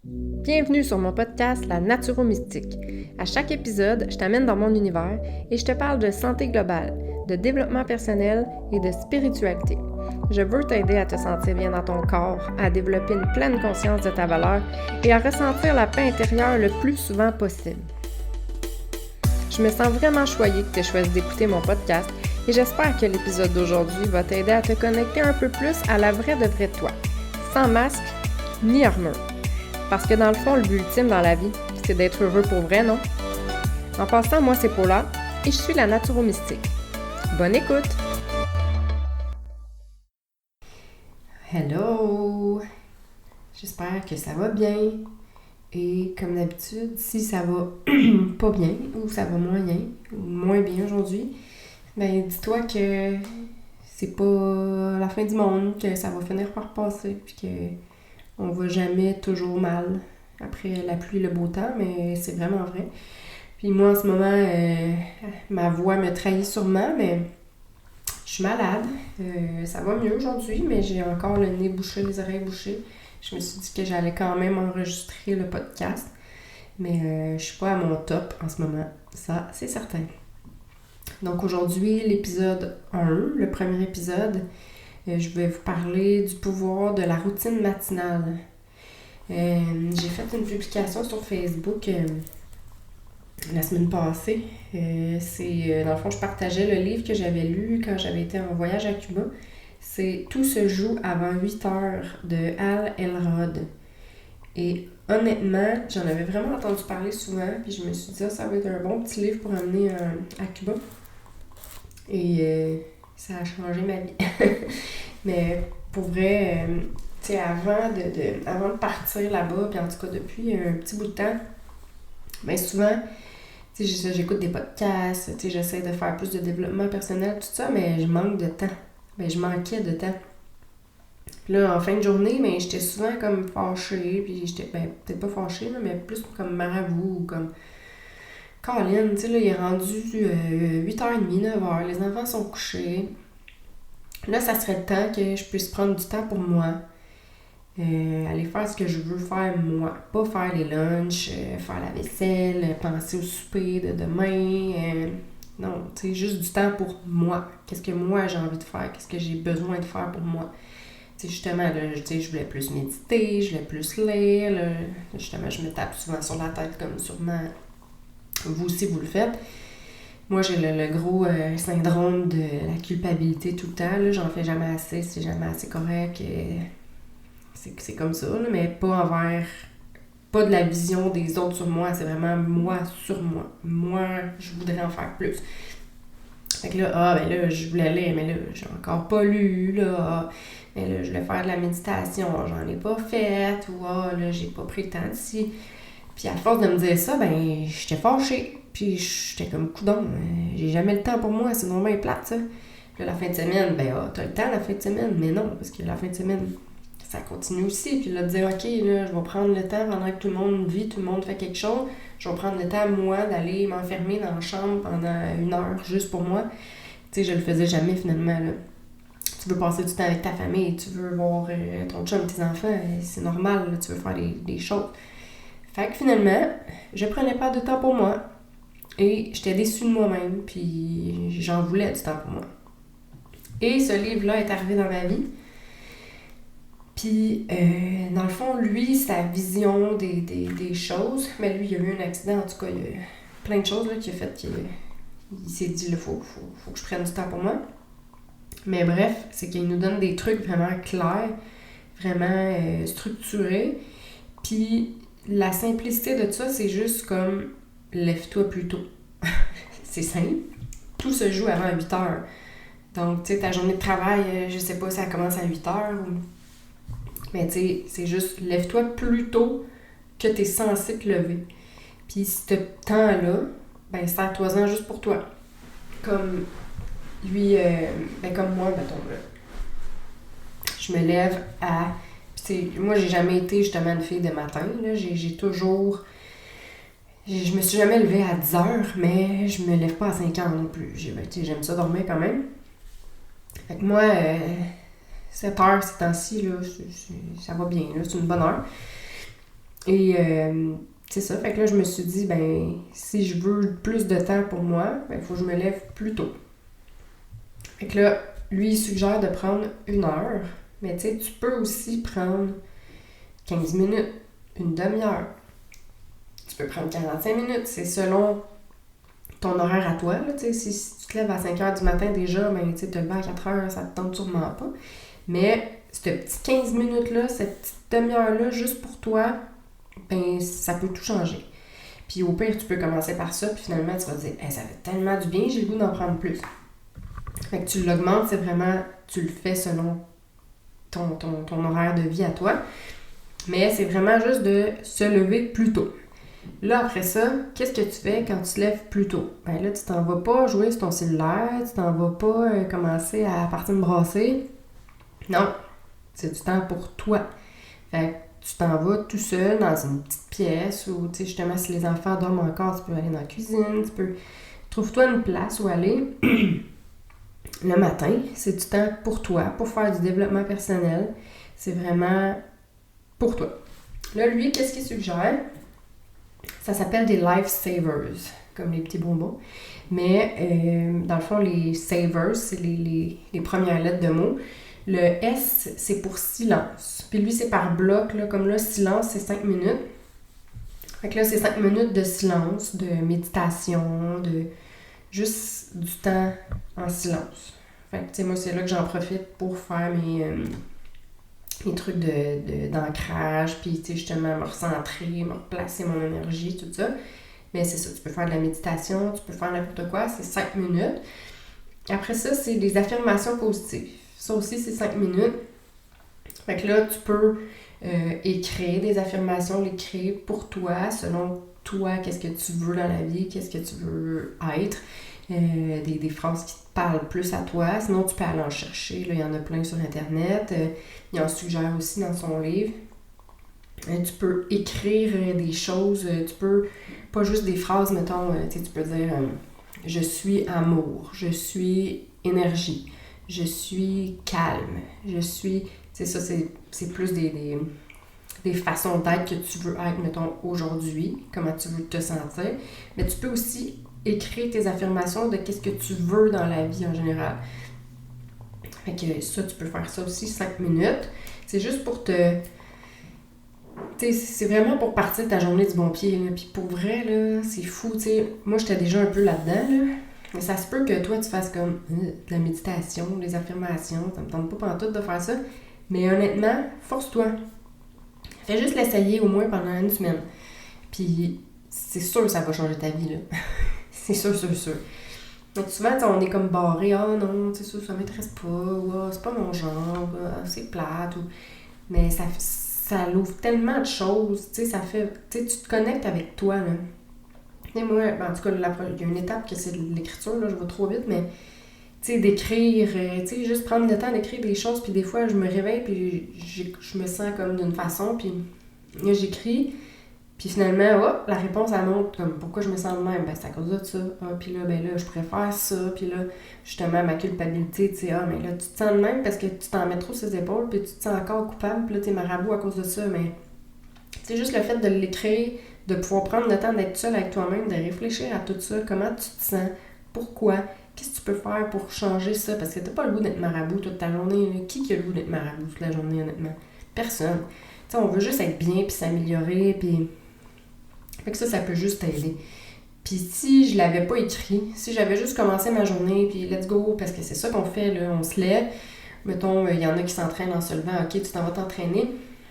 Bienvenue sur mon podcast La Naturo-Mystique. À chaque épisode, je t'amène dans mon univers et je te parle de santé globale, de développement personnel et de spiritualité. Je veux t'aider à te sentir bien dans ton corps, à développer une pleine conscience de ta valeur et à ressentir la paix intérieure le plus souvent possible. Je me sens vraiment choyée que tu aies choisi d'écouter mon podcast et j'espère que l'épisode d'aujourd'hui va t'aider à te connecter un peu plus à la vraie de vraie toi, sans masque ni armure. Parce que dans le fond, le but ultime dans la vie, c'est d'être heureux pour vrai, non? En passant, moi, c'est Paula et je suis la Naturo-Mystique. Bonne écoute! Hello! J'espère que ça va bien. Et comme d'habitude, si ça va pas bien ou ça va moyen ou moins bien aujourd'hui, ben dis-toi que c'est pas la fin du monde, que ça va finir par passer, puis que on va jamais toujours mal après la pluie et le beau temps, mais c'est vraiment vrai. Puis moi, en ce moment, ma voix me trahit sûrement, mais je suis malade. Ça va mieux aujourd'hui, mais j'ai encore le nez bouché, les oreilles bouchées. Je me suis dit que j'allais quand même enregistrer le podcast, mais je suis pas à mon top en ce moment. Ça, c'est certain. Donc aujourd'hui, l'épisode 1, le premier épisode, je vais vous parler du pouvoir de la routine matinale. J'ai fait une publication sur Facebook la semaine passée. Dans le fond, je partageais le livre que j'avais lu quand j'avais été en voyage à Cuba. C'est Tout se joue avant 8 heures de Hal Elrod. Et honnêtement, j'en avais vraiment entendu parler souvent, puis je me suis dit, ça va être un bon petit livre pour amener à Cuba. Et ça a changé ma vie. Mais pour vrai, tu sais, avant de partir là-bas, puis en tout cas depuis un petit bout de temps, bien souvent, tu sais, j'écoute des podcasts, tu sais, j'essaie de faire plus de développement personnel, tout ça, mais je manque de temps. Ben, je manquais de temps. Puis là, en fin de journée, ben, j'étais souvent comme fâchée, puis j'étais, ben, peut-être pas fâchée, là, mais plus comme marabout, ou comme Colin, tu sais, là, il est rendu 8h30, 9h, les enfants sont couchés. Là, ça serait le temps que je puisse prendre du temps pour moi. Aller faire ce que je veux faire moi. Pas faire les lunchs, faire la vaisselle, penser au souper de demain. Non, tu sais, juste du temps pour moi. Qu'est-ce que moi j'ai envie de faire? Qu'est-ce que j'ai besoin de faire pour moi? Tu sais, justement, là, je voulais plus méditer, je voulais plus lire. Là, justement, je me tape souvent sur la tête comme sûrement vous aussi vous le faites. Moi, j'ai le gros syndrome de la culpabilité tout le temps. Là, j'en fais jamais assez, c'est jamais assez correct. C'est comme ça, là, mais pas de la vision des autres sur moi, c'est vraiment moi sur moi. Moi, je voudrais en faire plus. Fait que là, ben là, je voulais lire, mais là, j'ai encore pas lu, là. Mais là, je voulais faire de la méditation, j'en ai pas fait, ou là, j'ai pas pris le temps d'ici. Puis à force de me dire ça, ben, j'étais fâchée. Puis j'étais comme coudon, j'ai jamais le temps pour moi, c'est vraiment plate, ça. Puis là, la fin de semaine, ben, t'as le temps la fin de semaine, mais non, parce que la fin de semaine, ça continue aussi. Puis là, de dire, OK, là, je vais prendre le temps pendant que tout le monde vit, tout le monde fait quelque chose. Je vais prendre le temps, moi, d'aller m'enfermer dans la chambre pendant 1 heure juste pour moi. Tu sais, je le faisais jamais finalement, là. Tu veux passer du temps avec ta famille, tu veux voir ton chum, tes enfants, c'est normal, là, tu veux faire des choses. Fait que finalement, je prenais pas de temps pour moi. Et j'étais déçue de moi-même, puis j'en voulais du temps pour moi. Et ce livre-là est arrivé dans ma vie. Puis, dans le fond, lui, sa vision des choses, mais lui, il a eu un accident, en tout cas, il y a plein de choses là, qui a fait qu'il s'est dit, il faut que je prenne du temps pour moi. Mais bref, c'est qu'il nous donne des trucs vraiment clairs, vraiment structurés. Puis, la simplicité de ça, c'est juste comme, lève-toi plus tôt. C'est simple. Tout se joue avant 8 heures. Donc, tu sais, ta journée de travail, je sais pas, ça commence à 8 heures ou... Mais tu sais, c'est juste, lève-toi plus tôt que t'es censé te lever. Puis ce temps-là, ben sers-toi-en juste pour toi. Comme lui, comme moi, mettons, là, je me lève à... Moi, j'ai jamais été justement une fille de matin, là. J'ai toujours... Je me suis jamais levée à 10 heures, mais je me lève pas à 5 heures non plus. J'aime ça dormir quand même. Fait que moi, 7 heures ces temps-ci, là, ça va bien, là, c'est une bonne heure. Et c'est ça, fait que là, je me suis dit, ben, si je veux plus de temps pour moi, ben, il faut que je me lève plus tôt. Fait que là, lui, il suggère de prendre 1 heure, mais tu sais, tu peux aussi prendre 15 minutes, une demi-heure. Tu peux prendre 45 minutes, c'est selon ton horaire à toi. Là, si tu te lèves à 5 heures du matin déjà, ben, tu te lever à 4 heures, ça te tente sûrement pas. Mais ce petit 15 minutes-là, cette petite demi-heure-là, juste pour toi, ben, ça peut tout changer. Puis au pire, tu peux commencer par ça, puis finalement, tu vas te dire, hey, ça fait tellement du bien, j'ai le goût d'en prendre plus. Fait que tu l'augmentes, c'est vraiment, tu le fais selon ton horaire de vie à toi. Mais c'est vraiment juste de se lever plus tôt. Là, après ça, qu'est-ce que tu fais quand tu te lèves plus tôt? Ben là, tu t'en vas pas jouer sur ton cellulaire, tu t'en vas pas commencer à partir de brasser. Non, c'est du temps pour toi. Fait que tu t'en vas tout seul dans une petite pièce où, tu sais, justement, si les enfants dorment encore, tu peux aller dans la cuisine, trouve-toi une place où aller. Le matin, c'est du temps pour toi, pour faire du développement personnel. C'est vraiment pour toi. Là, lui, qu'est-ce qu'il suggère? Ça s'appelle des life savers, comme les petits bonbons. Mais dans le fond, les savers, c'est les premières lettres de mots. Le S, c'est pour silence. Puis lui, c'est par bloc. Là, comme là, silence, c'est 5 minutes. Fait que là, c'est 5 minutes de silence, de méditation, de juste du temps en silence. Fait que, tu sais, moi, c'est là que j'en profite pour faire mes trucs d'ancrage, puis, tu sais, justement, me recentrer, me replacer mon énergie, tout ça. Mais c'est ça, tu peux faire de la méditation, tu peux faire n'importe quoi, c'est 5 minutes. Après ça, c'est des affirmations positives. Ça aussi, c'est 5 minutes. Fait que là, tu peux écrire des affirmations, les créer pour toi, selon toi, qu'est-ce que tu veux dans la vie, qu'est-ce que tu veux être. Des phrases qui te parlent plus à toi. Sinon, tu peux aller en chercher. Là, il y en a plein sur Internet. Il en suggère aussi dans son livre. Tu peux écrire des choses. Tu peux, pas juste des phrases, mettons, tu peux dire je suis amour, je suis énergie, je suis calme, je suis... C'est ça, c'est plus des façons d'être que tu veux être, mettons, aujourd'hui, comment tu veux te sentir. Mais tu peux aussi écrire tes affirmations de qu'est-ce que tu veux dans la vie en général. Fait que ça, tu peux faire ça aussi 5 minutes. C'est juste pour te... T'sais, c'est vraiment pour partir de ta journée du bon pied. Là. Puis pour vrai, là, c'est fou. T'sais. Moi, j'étais déjà un peu là-dedans. Là. Mais ça se peut que toi, tu fasses comme de la méditation, des affirmations. Ça me tente pas pantoute de faire ça. Mais honnêtement, force-toi. Fais juste l'essayer au moins pendant 1 semaine. Puis c'est sûr que ça va changer ta vie. Là. C'est sûr. Donc souvent, on est comme barré. Ah non, ça m'intéresse pas. Ou ah, c'est pas mon genre. Ah, c'est plate. Ou... Mais ça l'ouvre tellement de choses, tu sais, ça fait, tu sais, tu te connectes avec toi, là. Tu sais, moi, en tout cas, il y a une étape que c'est de l'écriture, là, je vais trop vite, mais, tu sais, d'écrire, tu sais, juste prendre le temps d'écrire des choses, puis des fois, je me réveille, puis je me sens comme d'une façon, puis là, j'écris, puis finalement, hop, la réponse, elle monte, comme, pourquoi je me sens de même? Ben, c'est à cause de ça, puis là, ben là, je préfère ça, puis là, justement, ma culpabilité, tu sais, ah, mais là, tu te sens de même parce que tu t'en mets trop sur les épaules, puis tu te sens encore coupable, puis là, t'es marabout à cause de ça, mais c'est juste le fait de l'écrire, de pouvoir prendre le temps d'être seul avec toi-même, de réfléchir à tout ça, comment tu te sens, pourquoi, qu'est-ce que tu peux faire pour changer ça, parce que t'as pas le goût d'être marabout toute ta journée, là. Qui a le goût d'être marabout toute la journée, honnêtement? Personne. Tu sais, on veut juste être bien, puis s'améliorer, puis... Fait que ça peut juste t'aider. Puis si je l'avais pas écrit, si j'avais juste commencé ma journée, puis let's go, parce que c'est ça qu'on fait, là, on se lève. Mettons, il y en a qui s'entraînent en se levant, ok, tu t'en vas t'entraîner.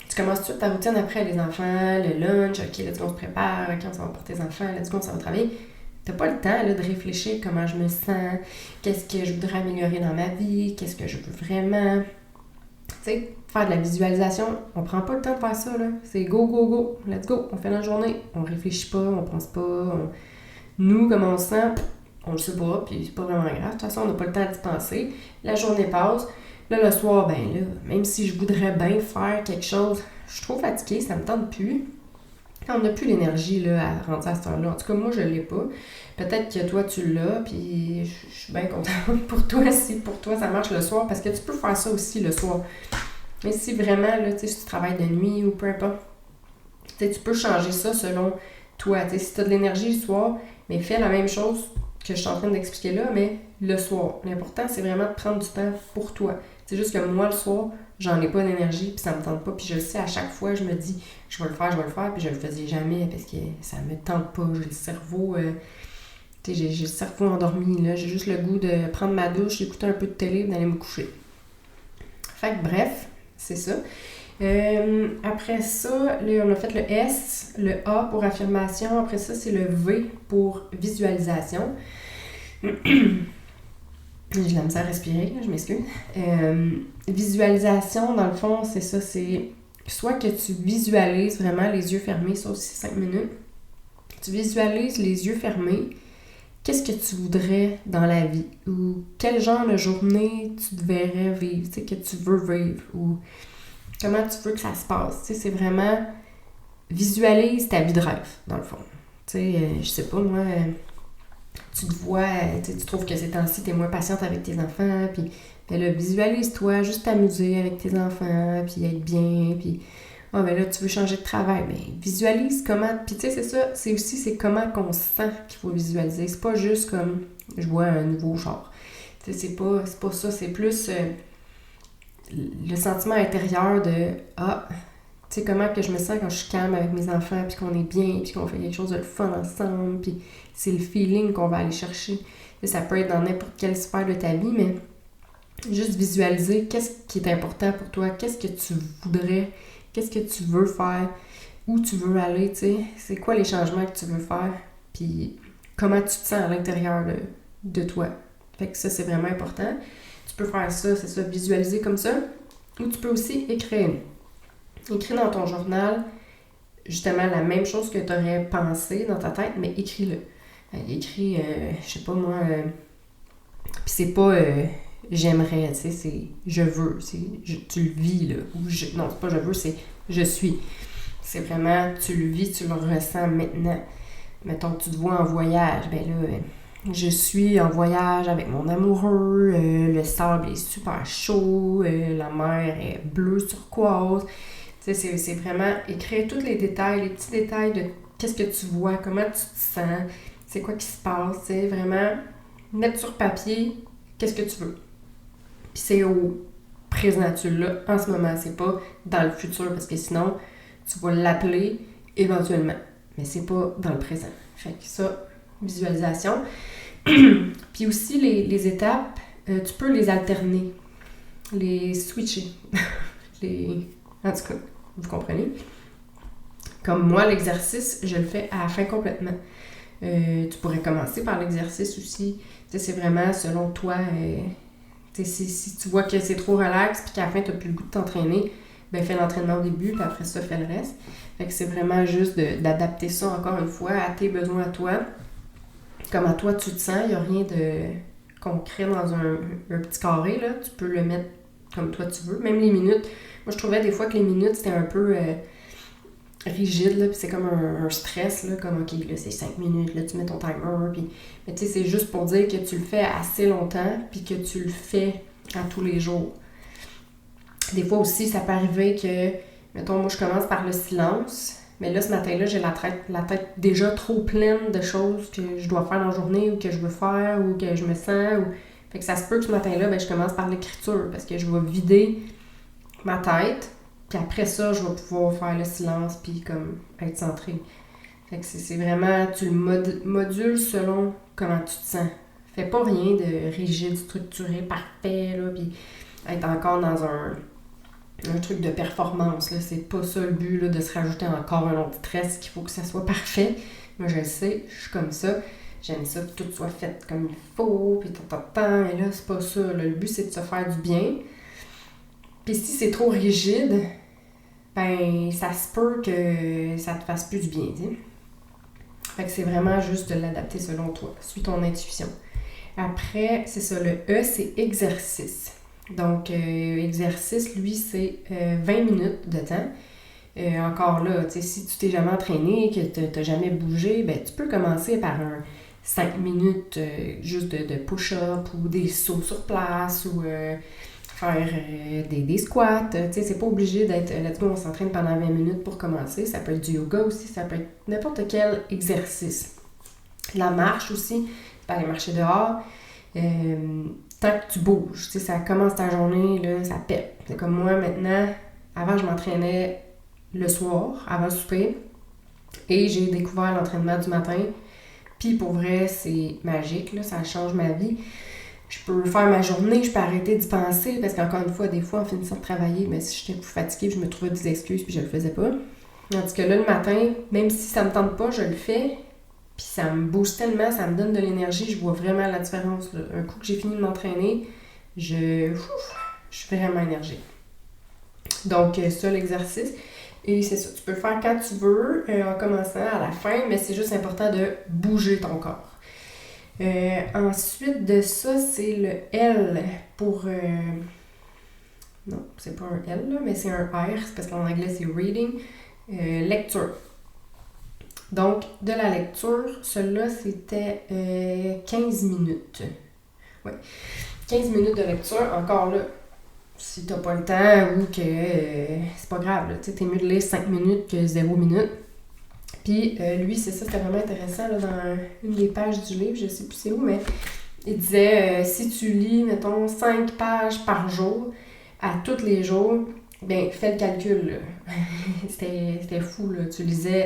Tu commences tout de suite ta routine après, les enfants, le lunch, ok, let's go, on se prépare, ok, on s'en va pour tes enfants, let's go, on s'en va travailler. T'as pas le temps là, de réfléchir comment je me sens, qu'est-ce que je voudrais améliorer dans ma vie, qu'est-ce que je veux vraiment. Tu sais, faire de la visualisation, on prend pas le temps de faire ça, là. C'est go, let's go, on fait notre journée. On réfléchit pas, on pense pas. Nous, comment on se sent, on le sait pas, puis c'est pas vraiment grave. De toute façon, on n'a pas le temps d'y penser. La journée passe. Là, le soir, ben là, même si je voudrais bien faire quelque chose, je suis trop fatiguée, ça me tente plus. Quand on n'a plus l'énergie là, à rentrer à cette heure-là. En tout cas, moi, je l'ai pas. Peut-être que toi, tu l'as, puis je suis bien contente pour toi si pour toi, ça marche le soir, parce que tu peux faire ça aussi le soir. Mais si vraiment, là, tu sais, si tu travailles de nuit ou peu importe, Tu peux changer ça selon toi. Si tu as de l'énergie le soir, mais fais la même chose que je suis en train d'expliquer là, mais le soir. L'important, c'est vraiment de prendre du temps pour toi. C'est juste que moi, le soir, j'en ai pas d'énergie, puis ça me tente pas. Puis je le sais, à chaque fois, je me dis, je vais le faire, puis je le faisais jamais parce que ça me tente pas. J'ai le cerveau, j'ai le cerveau endormi, là. J'ai juste le goût de prendre ma douche, d'écouter un peu de télé et d'aller me coucher. Fait que bref, c'est ça. Après ça, là, on a fait le S, le A pour affirmation. Après ça, c'est le V pour visualisation. J'ai la misère à respirer, là, je m'excuse. Visualisation, dans le fond, c'est ça, c'est soit que tu visualises vraiment les yeux fermés, ça aussi 5 minutes. Tu visualises les yeux fermés, qu'est-ce que tu voudrais dans la vie? Ou quel genre de journée tu te verrais vivre, tu sais, que tu veux vivre? Ou comment tu veux que ça se passe? Tu sais, c'est vraiment visualise ta vie de rêve, dans le fond. Tu sais, je sais pas, moi... tu te vois, tu trouves que ces temps-ci, t'es moins patiente avec tes enfants, puis ben là, visualise-toi, juste t'amuser avec tes enfants, puis être bien, puis ben là, tu veux changer de travail, mais visualise comment, puis tu sais, c'est ça, c'est comment qu'on sent qu'il faut visualiser, c'est pas juste comme, je vois un nouveau char, tu sais, c'est pas ça, c'est plus le sentiment intérieur de, tu sais, comment que je me sens quand je suis calme avec mes enfants, puis qu'on est bien, puis qu'on fait quelque chose de le fun ensemble, puis c'est le feeling qu'on va aller chercher. Ça peut être dans n'importe quelle sphère de ta vie, mais juste visualiser qu'est-ce qui est important pour toi, qu'est-ce que tu voudrais, qu'est-ce que tu veux faire, où tu veux aller, tu sais, c'est quoi les changements que tu veux faire, puis comment tu te sens à l'intérieur de toi. Fait que ça, c'est vraiment important. Tu peux faire ça, c'est ça, visualiser comme ça, ou tu peux aussi écrire. Écris dans ton journal justement la même chose que tu aurais pensé dans ta tête, mais écris-le. Écris, je sais pas moi, puis c'est pas j'aimerais, tu sais, c'est je veux, tu le vis là, ou non, c'est pas je veux, c'est je suis. C'est vraiment, tu le vis, tu le ressens maintenant. Mettons que tu te vois en voyage, ben là, je suis en voyage avec mon amoureux, le sable est super chaud, la mer est bleue turquoise. Tu sais, c'est vraiment écrire tous les détails, les petits détails de qu'est-ce que tu vois, comment tu te sens, c'est quoi qui se passe, tu sais, vraiment mettre sur papier qu'est-ce que tu veux. Puis c'est au présent, tu l'as en ce moment, c'est pas dans le futur, parce que sinon, tu vas l'appeler éventuellement, mais c'est pas dans le présent. Fait que ça, visualisation. Puis aussi, les étapes, tu peux les alterner, les switcher, en tout cas, vous comprenez? Comme moi, l'exercice, je le fais à la fin complètement. Tu pourrais commencer par l'exercice aussi. Tu sais, c'est vraiment selon toi. Si tu vois que c'est trop relax puis qu'à la fin, tu n'as plus le goût de t'entraîner, ben fais l'entraînement au début puis après ça, fais le reste. Fait que c'est vraiment juste d'adapter ça encore une fois à tes besoins à toi. Comment toi, tu te sens. Il n'y a rien de concret dans un petit carré, là. Tu peux le mettre comme toi tu veux. Même les minutes. Moi, je trouvais des fois que les minutes, c'était un peu rigide, là, puis c'est comme un stress, là, comme, OK, là, c'est 5 minutes, là, tu mets ton timer, puis... Mais tu sais, c'est juste pour dire que tu le fais assez longtemps, puis que tu le fais à tous les jours. Des fois aussi, ça peut arriver que, mettons, moi, je commence par le silence, mais là, ce matin-là, j'ai la tête déjà trop pleine de choses que je dois faire dans la journée, ou que je veux faire, ou que je me sens, ou... Fait que ça se peut que ce matin-là, ben, je commence par l'écriture, parce que je vais vider ma tête, puis après ça, je vais pouvoir faire le silence, puis comme être centrée. Fait que c'est vraiment, tu le modules selon comment tu te sens. Fais pas rien de rigide, structuré, parfait, là, puis être encore dans un truc de performance, là. C'est pas ça le but, là, de se rajouter encore un autre stress, qu'il faut que ça soit parfait. Moi, je le sais, je suis comme ça. J'aime ça que tout soit fait comme il faut, puis mais là, c'est pas ça. Là. Le but, c'est de se faire du bien. Puis si c'est trop rigide, ben ça se peut que ça te fasse plus du bien, tu sais. Fait que c'est vraiment juste de l'adapter selon toi. Suis ton intuition. Après, c'est ça, le E, c'est exercice. Donc, exercice, lui, c'est 20 minutes de temps. Encore là, tu sais, si tu t'es jamais entraîné, que tu n'as jamais bougé, ben tu peux commencer par un 5 minutes juste de push-up ou des sauts sur place ou faire des squats. Tu sais, c'est pas obligé d'être let's go, on s'entraîne pendant 20 minutes pour commencer. Ça peut être du yoga aussi, ça peut être n'importe quel exercice. La marche aussi, tu peux aller marcher dehors. Tant que tu bouges, tu sais, ça commence ta journée, là, ça pète. C'est comme moi maintenant, avant je m'entraînais le soir, avant le souper, et j'ai découvert l'entraînement du matin. Puis pour vrai, c'est magique, là, ça change ma vie. Je peux faire ma journée, je peux arrêter d'y penser, parce qu'encore une fois, des fois, en finissant de travailler, mais si j'étais plus fatiguée, je me trouvais des excuses, puis je le faisais pas. Tandis que là, le matin, même si ça me tente pas, je le fais, puis ça me booste tellement, ça me donne de l'énergie, je vois vraiment la différence, là. Un coup que j'ai fini de m'entraîner, je suis vraiment énergique. Donc, ça, l'exercice. Et c'est ça, tu peux le faire quand tu veux, en commençant à la fin, mais c'est juste important de bouger ton corps. Ensuite de ça, c'est le L pour... non, c'est pas un L, là, mais c'est un R, c'est parce qu'en anglais, c'est reading. Lecture. Donc, de la lecture, celui-là, c'était 15 minutes. Oui, 15 minutes de lecture. Encore là, si t'as pas le temps ou que c'est pas grave, tu sais, t'es mieux de lire 5 minutes que 0 minutes. Puis lui, c'est ça, c'était vraiment intéressant là, dans une des pages du livre, je sais plus c'est où, mais il disait si tu lis, mettons, 5 pages par jour, à tous les jours, ben fais le calcul, là. C'était fou, là.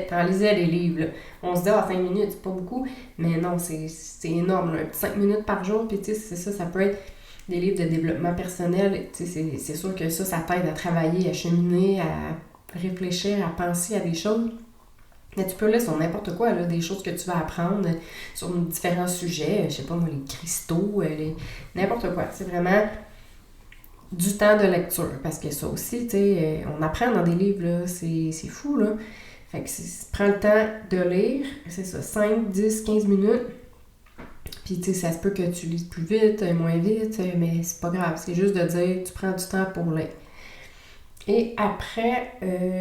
T'en lisais des livres, là. On se dit, 5 minutes, c'est pas beaucoup, mais non, c'est énorme, là. 5 minutes par jour, puis tu sais, c'est ça, ça peut être des livres de développement personnel, tu sais, c'est sûr que ça t'aide à travailler, à cheminer, à réfléchir, à penser à des choses. Mais tu peux lire sur n'importe quoi, là, des choses que tu vas apprendre sur différents sujets, je sais pas moi, les cristaux, n'importe quoi. C'est vraiment du temps de lecture, parce que ça aussi, tu sais, on apprend dans des livres, là, c'est fou, là. Fait que prends le temps de lire, c'est ça, 5, 10, 15 minutes, puis tu sais, ça se peut que tu lises plus vite, moins vite, mais c'est pas grave, c'est juste de dire, tu prends du temps pour lire. Et après,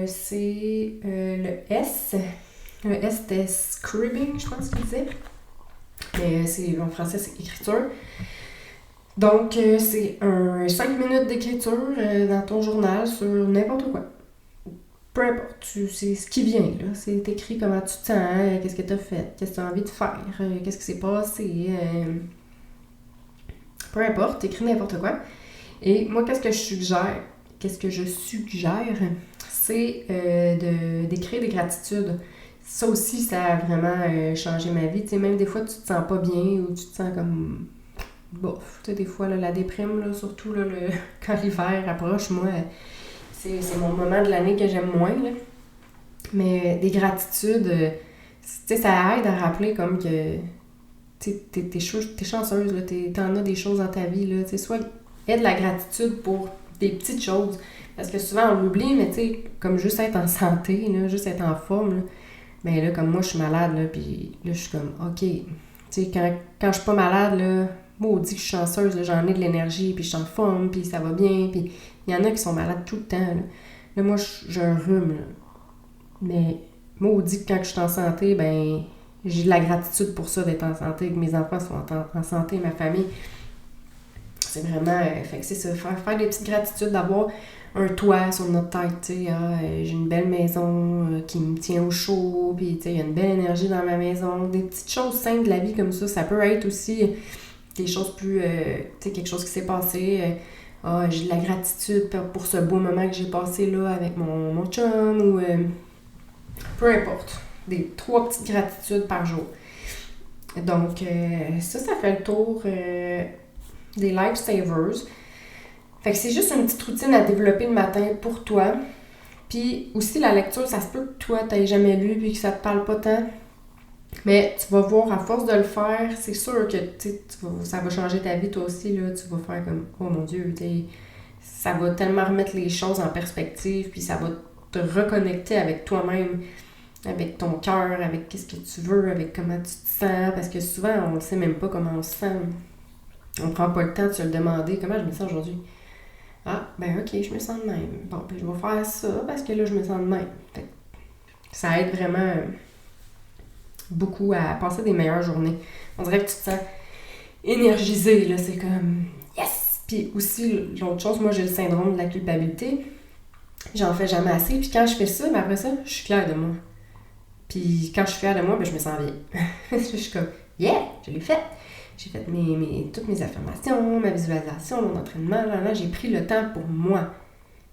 c'est le S. Le S, c'était scribing, je pense qu'il disait. Mais en français, c'est écriture. Donc, c'est 5 minutes d'écriture dans ton journal sur n'importe quoi. Peu importe, c'est ce qui vient, là. C'est écrit comment tu te sens, qu'est-ce que tu as fait, qu'est-ce que tu as envie de faire, qu'est-ce qui s'est passé. Peu importe, t'écris n'importe quoi. Et moi, qu'est-ce que je suggère, c'est d'écrire des gratitudes. Ça aussi, ça a vraiment changé ma vie. Tu sais, même des fois, tu te sens pas bien ou tu te sens comme... bof. Tu sais, des fois, là, la déprime, là, surtout là, quand l'hiver approche, moi, c'est mon moment de l'année que j'aime moins. Là. Mais des gratitudes, tu sais, ça aide à rappeler comme que t'es chanceuse, là, t'en as des choses dans ta vie. Là, tu sais, soit aie de la gratitude pour des petites choses. Parce que souvent, on l'oublie, mais tu sais, comme juste être en santé, là, juste être en forme, là, ben là, comme moi, je suis malade, là, puis là, je suis comme, OK, tu sais, quand je suis pas malade, là, maudit que je suis chanceuse, là, j'en ai de l'énergie, puis je suis en forme, puis ça va bien, puis il y en a qui sont malades tout le temps, là. Là, moi, j'ai un rhume, là. Mais maudit que quand je suis en santé, ben, j'ai de la gratitude pour ça, d'être en santé, que mes enfants sont en santé, ma famille. C'est vraiment, fait que c'est ça, faire des petites gratitudes, d'avoir un toit sur notre tête, tu sais, j'ai une belle maison qui me tient au chaud, puis tu sais, il y a une belle énergie dans ma maison, des petites choses simples de la vie comme ça peut être aussi des choses plus, tu sais, quelque chose qui s'est passé, j'ai de la gratitude pour ce beau moment que j'ai passé là avec mon chum, ou peu importe, des 3 petites gratitudes par jour. Donc, ça fait le tour des Lifesavers. Fait que c'est juste une petite routine à développer le matin pour toi. Puis aussi, la lecture, ça se peut que toi, t'aies jamais lu puis que ça te parle pas tant. Mais tu vas voir, à force de le faire, c'est sûr que ça va changer ta vie toi aussi. Là. Tu vas faire comme, oh mon Dieu, ça va tellement remettre les choses en perspective, puis ça va te reconnecter avec toi-même, avec ton cœur, avec qu'est-ce que tu veux, avec comment tu te sens. Parce que souvent, on ne sait même pas comment on se sent. On prend pas le temps de se le demander. Comment je me sens aujourd'hui? Ah, ben ok, je me sens de même. Bon, ben je vais faire ça parce que là, je me sens de même. Fait, ça aide vraiment beaucoup à passer des meilleures journées. On dirait que tu te sens énergisé, là. C'est comme yes! Puis aussi, l'autre chose, moi, j'ai le syndrome de la culpabilité. J'en fais jamais assez. Puis quand je fais ça, après ça, je suis fière de moi. Puis quand je suis fière de moi, je me sens bien. Je suis comme, yeah, je l'ai fait. J'ai fait toutes mes affirmations, ma visualisation, mon entraînement. Là, j'ai pris le temps pour moi.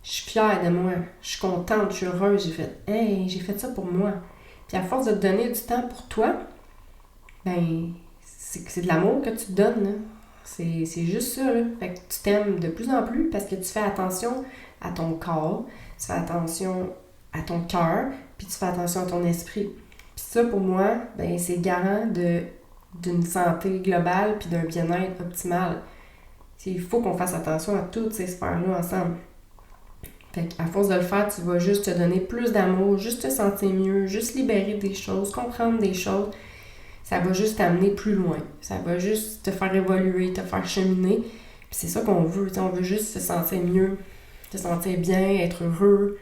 Je suis fière de moi. Je suis contente, je suis heureuse. J'ai fait ça pour moi. Puis à force de te donner du temps pour toi, ben, c'est de l'amour que tu te donnes, là. C'est juste ça, là. Fait que tu t'aimes de plus en plus parce que tu fais attention à ton corps, tu fais attention à ton cœur, puis tu fais attention à ton esprit. Puis ça, pour moi, ben, c'est garant d'une santé globale puis d'un bien-être optimal. Il faut qu'on fasse attention à toutes ces sphères-là ensemble. Fait qu'à force de le faire, tu vas juste te donner plus d'amour, juste te sentir mieux, juste libérer des choses, comprendre des choses. Ça va juste t'amener plus loin. Ça va juste te faire évoluer, te faire cheminer. Puis c'est ça qu'on veut. On veut juste se sentir mieux, se sentir bien, être heureux,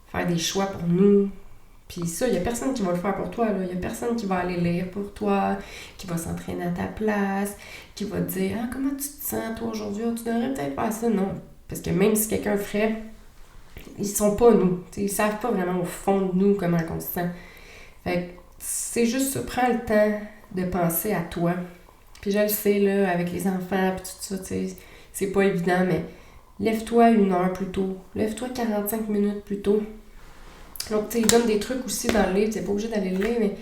faire des choix pour nous. Puis ça, il n'y a personne qui va le faire pour toi. Il n'y a personne qui va aller lire pour toi, qui va s'entraîner à ta place, qui va te dire « Ah, comment tu te sens toi aujourd'hui? Tu devrais peut-être faire ça. » Non. Parce que même si quelqu'un le ferait, ils sont pas nous. T'sais, ils savent pas vraiment au fond de nous comment on se sent. Fait que c'est juste ça. Prends le temps de penser à toi. Puis je le sais, là, avec les enfants, puis tout ça, c'est pas évident, mais lève-toi 1 heure plus tôt. Lève-toi 45 minutes plus tôt. Donc, tu sais, il donne des trucs aussi dans le livre, t'es pas obligé d'aller le lire, mais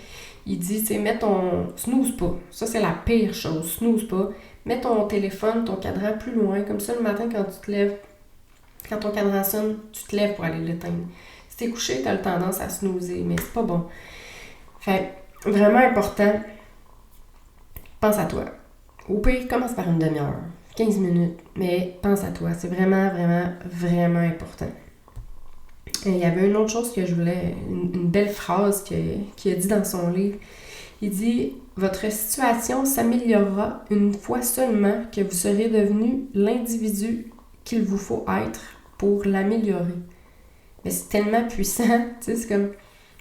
il dit, tu sais, mets ton... Snooze pas. Ça, c'est la pire chose. Snooze pas. Mets ton téléphone, ton cadran plus loin. Comme ça, le matin, quand tu te lèves, quand ton cadran sonne, tu te lèves pour aller l'éteindre. Si t'es couché, t'as le tendance à snoozer, mais c'est pas bon. Fait vraiment important, pense à toi. Au pire, commence par une demi-heure, 15 minutes, mais pense à toi. C'est vraiment, vraiment, vraiment important. Et il y avait une autre chose que je voulais, une belle phrase qu'il a dit dans son livre. Il dit « Votre situation s'améliorera une fois seulement que vous serez devenu l'individu qu'il vous faut être pour l'améliorer. » Mais c'est tellement puissant, tu sais, c'est comme...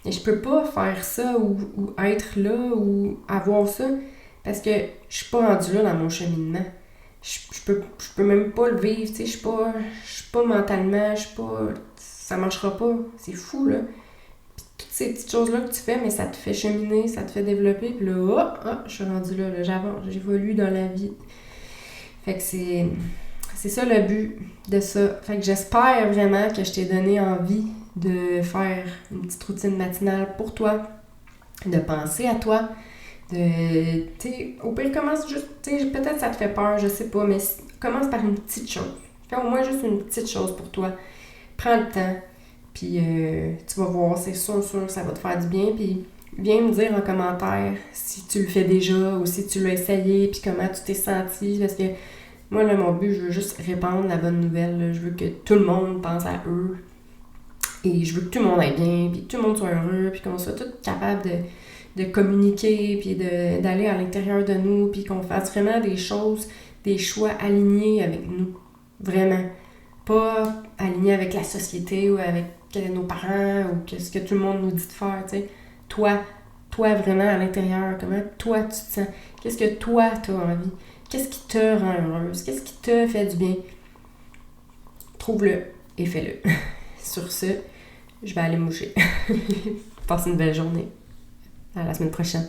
Je peux pas faire ça ou être là ou avoir ça parce que je suis pas rendue là dans mon cheminement. Je peux même pas le vivre, tu sais, je suis pas mentalement, ça marchera pas, c'est fou, là. Puis toutes ces petites choses-là que tu fais, mais ça te fait cheminer, ça te fait développer, puis là, je suis rendue là, j'avance, j'évolue dans la vie. Fait que c'est ça le but de ça. Fait que j'espère vraiment que je t'ai donné envie de faire une petite routine matinale pour toi, de penser à toi, tu sais, au pire, commence juste, tu sais, peut-être ça te fait peur, je sais pas, mais commence par une petite chose. Fais au moins juste une petite chose pour toi. Prends le temps, puis tu vas voir, c'est sûr, ça va te faire du bien, puis viens me dire en commentaire si tu le fais déjà ou si tu l'as essayé, puis comment tu t'es senti, parce que moi, là, mon but, je veux juste répandre la bonne nouvelle, là. Je veux que tout le monde pense à eux, et je veux que tout le monde aille bien, puis tout le monde soit heureux, puis qu'on soit tous capables de communiquer, puis d'aller à l'intérieur de nous, puis qu'on fasse vraiment des choses, des choix alignés avec nous. Vraiment. Pas alignés avec la société ou avec nos parents ou ce que tout le monde nous dit de faire, tu sais. Toi vraiment à l'intérieur, comment toi tu te sens? Qu'est-ce que toi t'as envie? Qu'est-ce qui te rend heureuse? Qu'est-ce qui te fait du bien? Trouve-le et fais-le. Sur ce, je vais aller me moucher. Passe une belle journée. À la semaine prochaine.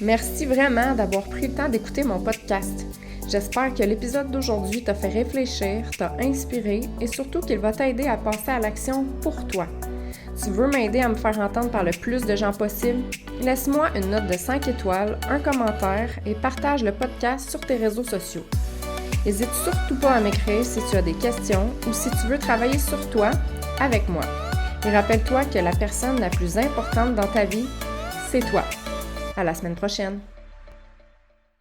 Merci vraiment d'avoir pris le temps d'écouter mon podcast. J'espère que l'épisode d'aujourd'hui t'a fait réfléchir, t'a inspiré et surtout qu'il va t'aider à passer à l'action pour toi. Tu veux m'aider à me faire entendre par le plus de gens possible? Laisse-moi une note de 5 étoiles, un commentaire et partage le podcast sur tes réseaux sociaux. N'hésite surtout pas à m'écrire si tu as des questions ou si tu veux travailler sur toi avec moi. Et rappelle-toi que la personne la plus importante dans ta vie, c'est toi. À la semaine prochaine!